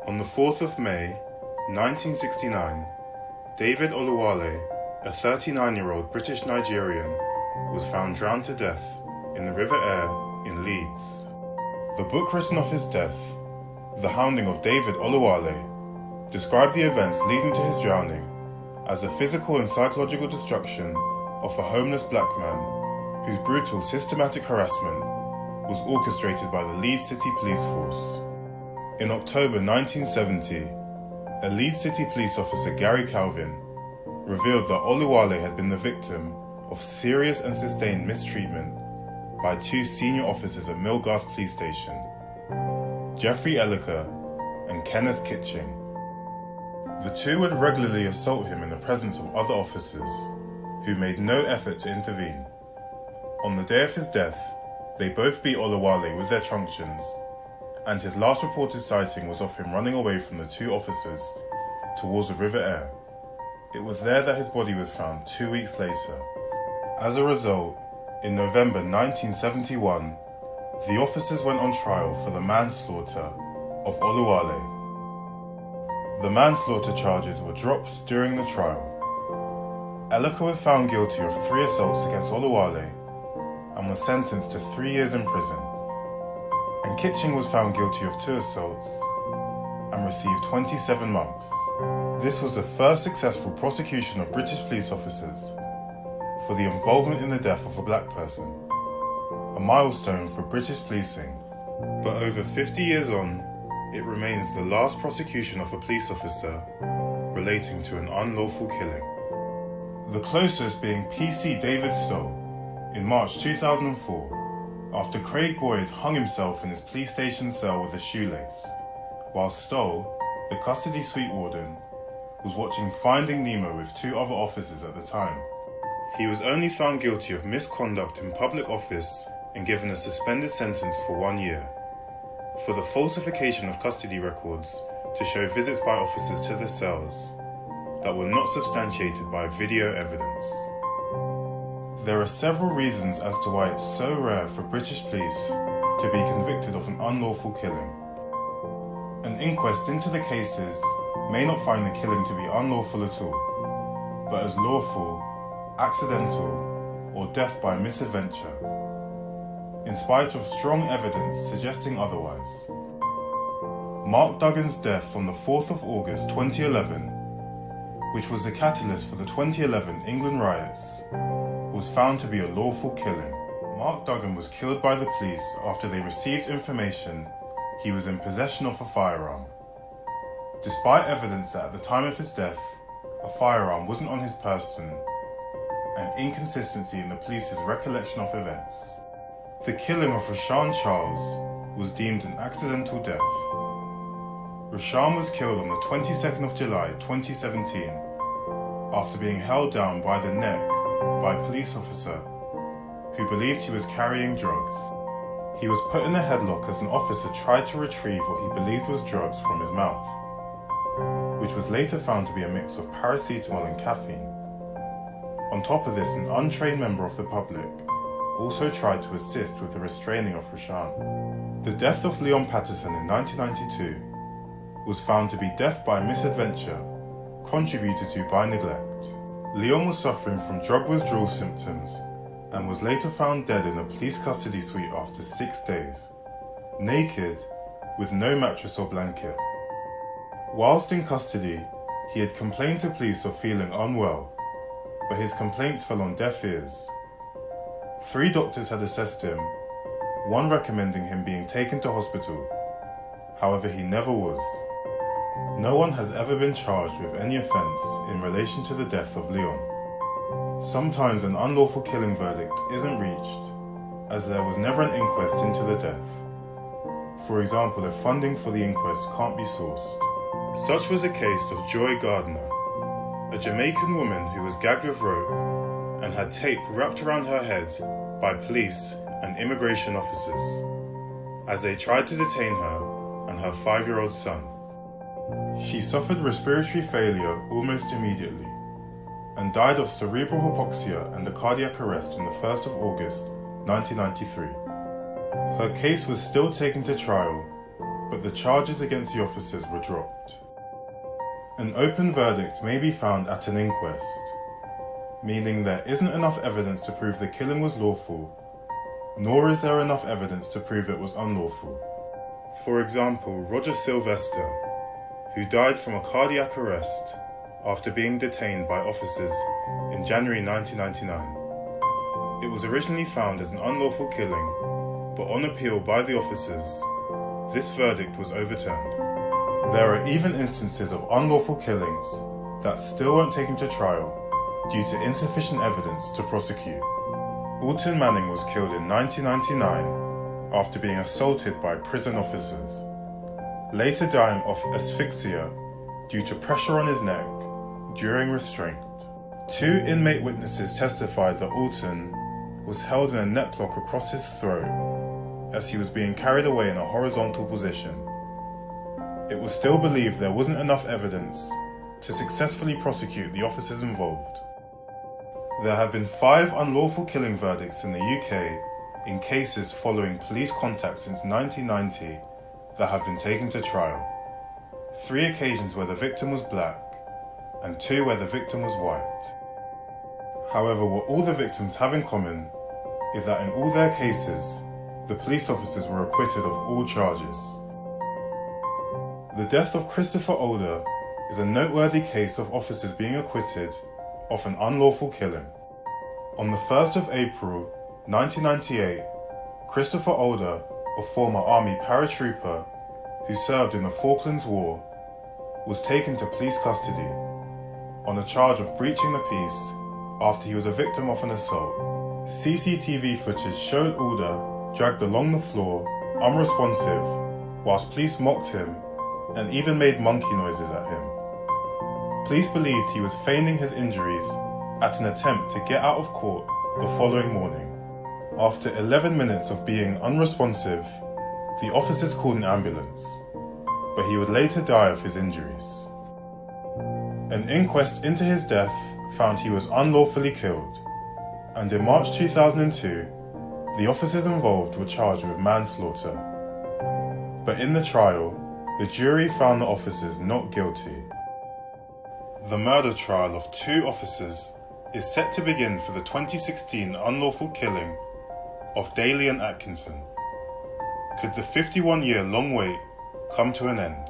On the 4th of May, 1969, David Oluwale, a 39-year-old British Nigerian, was found drowned to death in the River Aire in Leeds. The book written of his death, The Hounding of David Oluwale, described the events leading to his drowning as the physical and psychological destruction of a homeless black man whose brutal systematic harassment was orchestrated by the Leeds City Police Force. In October 1970, a Leeds City police officer, Gary Calvin, revealed that Oluwale had been the victim of serious and sustained mistreatment by two senior officers at Millgarth Police Station, Jeffrey Elliker and Kenneth Kitching. The two would regularly assault him in the presence of other officers, who made no effort to intervene. On the day of his death, they both beat Oluwale with their truncheons, and his last reported sighting was of him running away from the two officers towards the River Aire. It was there that his body was found 2 weeks later. As a result, in November 1971, the officers went on trial for the manslaughter of Oluwale. The manslaughter charges were dropped during the trial. Elliker was found guilty of 3 assaults against Oluwale and was sentenced to 3 years in prison. And Kitching was found guilty of 2 assaults and received 27 months. This was the first successful prosecution of British police officers for the involvement in the death of a black person, a milestone for British policing. But over 50 years on, it remains the last prosecution of a police officer relating to an unlawful killing. The closest being PC David Stoll in March 2004, after Craig Boyd hung himself in his police station cell with a shoelace, while Stoll, the custody suite warden, was watching Finding Nemo with 2 other officers at the time. He was only found guilty of misconduct in public office and given a suspended sentence for 1 year for the falsification of custody records to show visits by officers to the cells that were not substantiated by video evidence. There are several reasons as to why it's so rare for British police to be convicted of an unlawful killing. An inquest into the cases may not find the killing to be unlawful at all, but as lawful, accidental, or death by misadventure, in spite of strong evidence suggesting otherwise. Mark Duggan's death on the 4th of August 2011, which was the catalyst for the 2011 England riots, was found to be a lawful killing. Mark Duggan was killed by the police after they received information he was in possession of a firearm. Despite evidence that at the time of his death, a firearm wasn't on his person, and inconsistency in the police's recollection of events. The killing of Rashan Charles was deemed an accidental death. Rashan was killed on the 22nd of July 2017 after being held down by the neck by a police officer who believed he was carrying drugs. He was put in a headlock as an officer tried to retrieve what he believed was drugs from his mouth, which was later found to be a mix of paracetamol and caffeine. On top of this, an untrained member of the public also tried to assist with the restraining of Rashan. The death of Leon Patterson in 1992 was found to be death by misadventure, contributed to by neglect. Leon was suffering from drug withdrawal symptoms and was later found dead in a police custody suite after 6 days, naked, with no mattress or blanket. Whilst in custody, he had complained to police of feeling unwell, but his complaints fell on deaf ears. 3 doctors had assessed him, one recommending him being taken to hospital. However, he never was. No one has ever been charged with any offence in relation to the death of Leon. Sometimes an unlawful killing verdict isn't reached, as there was never an inquest into the death. For example, if funding for the inquest can't be sourced. Such was the case of Joy Gardner, a Jamaican woman who was gagged with rope and had tape wrapped around her head by police and immigration officers as they tried to detain her and her 5-year-old son. She suffered respiratory failure almost immediately and died of cerebral hypoxia and a cardiac arrest on the 1st of August 1993. Her case was still taken to trial, but the charges against the officers were dropped. An open verdict may be found at an inquest, meaning there isn't enough evidence to prove the killing was lawful, nor is there enough evidence to prove it was unlawful. For example, Roger Sylvester, who died from a cardiac arrest after being detained by officers in January 1999. It was originally found as an unlawful killing, but on appeal by the officers, this verdict was overturned. There are even instances of unlawful killings that still weren't taken to trial due to insufficient evidence to prosecute. Alton Manning was killed in 1999 after being assaulted by prison officers, later dying of asphyxia due to pressure on his neck during restraint. 2 inmate witnesses testified that Alton was held in a net lock across his throat as he was being carried away in a horizontal position. It was still believed there wasn't enough evidence to successfully prosecute the officers involved. There have been 5 unlawful killing verdicts in the UK in cases following police contact since 1990 that have been taken to trial. 3 occasions where the victim was black and 2 where the victim was white. However, what all the victims have in common is that in all their cases, the police officers were acquitted of all charges. The death of Christopher Older is a noteworthy case of officers being acquitted of an unlawful killing. On the 1st of April 1998, Christopher Older, a former Army paratrooper who served in the Falklands War, was taken to police custody on a charge of breaching the peace after he was a victim of an assault. CCTV footage showed Alder dragged along the floor, unresponsive, whilst police mocked him and even made monkey noises at him. Police believed he was feigning his injuries at an attempt to get out of court the following morning. After 11 minutes of being unresponsive, the officers called an ambulance, but he would later die of his injuries. An inquest into his death found he was unlawfully killed, and in March 2002, the officers involved were charged with manslaughter. But in the trial, the jury found the officers not guilty. The murder trial of 2 officers is set to begin for the 2016 unlawful killing of Daly and Atkinson. Could the 51-year long wait come to an end?